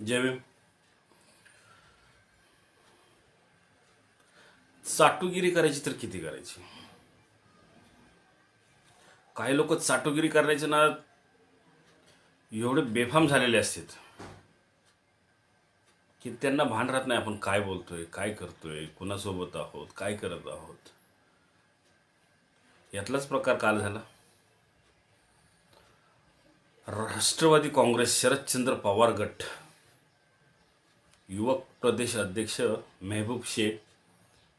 जय भीम. चाटुगिरी करायची तर किती करायची. काही लोक चाटुगिरी करण्याचे ना एवढे बेफाम झालेले असतात की त्यांना भान राहत नाही आपण काय बोलतोय, काय करतोय, कुणासोबत आहोत, काय करत आहोत. यातलाच प्रकार काल झाला. राष्ट्रवादी काँग्रेस शरदचंद्र पवार गट युवक प्रदेश अध्यक्ष मेहबूब शेख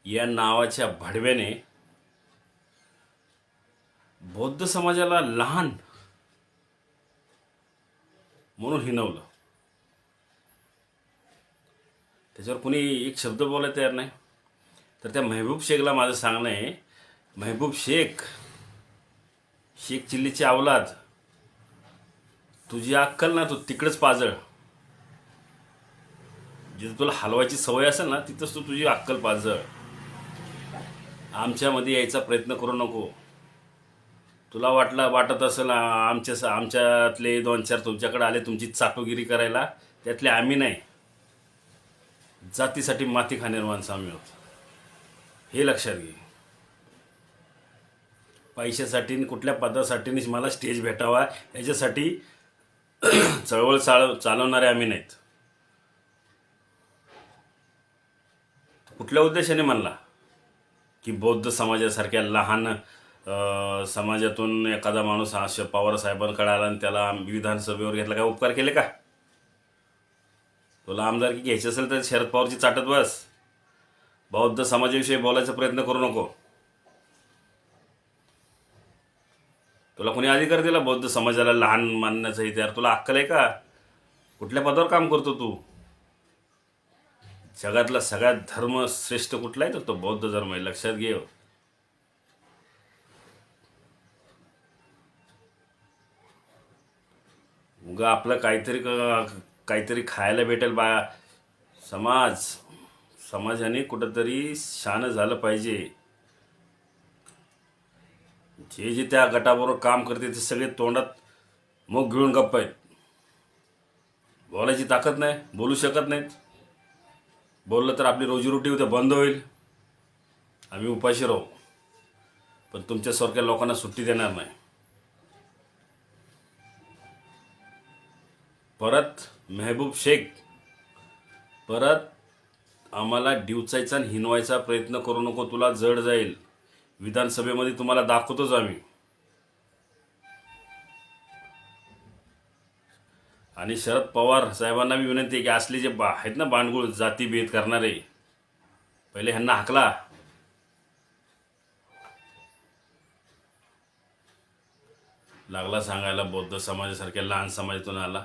या नावाच्या भडव्याने बौद्ध समाजाला लहान म्हणून हिणवलं. त्याच्यावर कोणी एक शब्द बोलायला तयार नाही. तर त्या मेहबूब शेखला माझं सांगणं आहे, मेहबूब शेख चिल्लीची अवलाद, तुझी अक्कल ना तू तिकडेच पाजळ. जिथं तुला हलवायची सवय असेल ना तिथंच तू तुझी अक्कल पाजळ. आमच्यामध्ये यायचा प्रयत्न करू नको. तुला वाटत असेल आमच्यातले 2-4 तुमच्याकडे आले तुमची चाटुगिरी करायला, त्यातले आम्ही नाही. जातीसाठी माती खाणारे माणसं आम्ही आहोत, हे लक्षात घे. पैशासाठी आणि कुठल्या पदासाठी मला स्टेज भेटावा याच्यासाठी चळवळ चालवणारे आम्ही नाहीत. कुठल्या उद्देशाने म्हणला की बौद्ध समाजासारख्या लहान समाजातून एखादा माणूस अशा पवार साहेबांकडे आला आणि त्याला विधानसभेवर घेतला, काय उपकार केले का? तुला आमदारकी घ्यायची असेल तर शरद पवारची चाटत बस. बौद्ध समाजाविषयी बोलायचा प्रयत्न करू नको. तुला कोणी अधिकार दिला बौद्ध समाजाला लहान मानण्याचा? इथे तुला अक्कल आहे का? कुठल्या पदावर काम करतो तू? जगातला सगळ्यात धर्म श्रेष्ठ कुठला आहे तर तो बौद्ध धर्म आहे, लक्षात घे. उगा आपलं काहीतरी खायला भेटेल बा. समाजाने कुठंतरी शान झालं पाहिजे. जे त्या गटाबरोबर काम करते ते सगळे तोंडात मुग घेऊन गप्प आहेत. बोलायची ताकद नाही, बोलू शकत नाहीत. बोललं तर आपली रोजीरोटी उद्या बंद होईल, आम्ही उपाशी राहू. पण तुमच्यासारख्या लोकांना सुट्टी देणार नाही. परत मेहबूब शेख परत आम्हाला डिवचायचा आणि हिनवायचा प्रयत्न करू नको. तुला जड जाईल. विधानसभेमध्ये तुम्हाला दाखवतोच आम्ही. आणि शरद पवार साहेबांना मी विनंती आहे की असले जे आहेत ना बांडगुळ जातीभेद करणारे, पहिले ह्यांना हाकला. लागला सांगायला बौद्ध समाजासारख्या लहान समाजातून आला.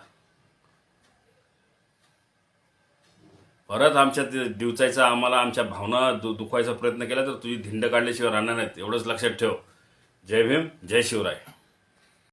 परत आमच्यात डिवचायचा, आम्हाला आमच्या भावना दुखवायचा प्रयत्न केला तर तुझी धिंड काढल्याशिवाय राहणार नाहीत, एवढंच लक्षात ठेव. जय भीम, जय शिवराय.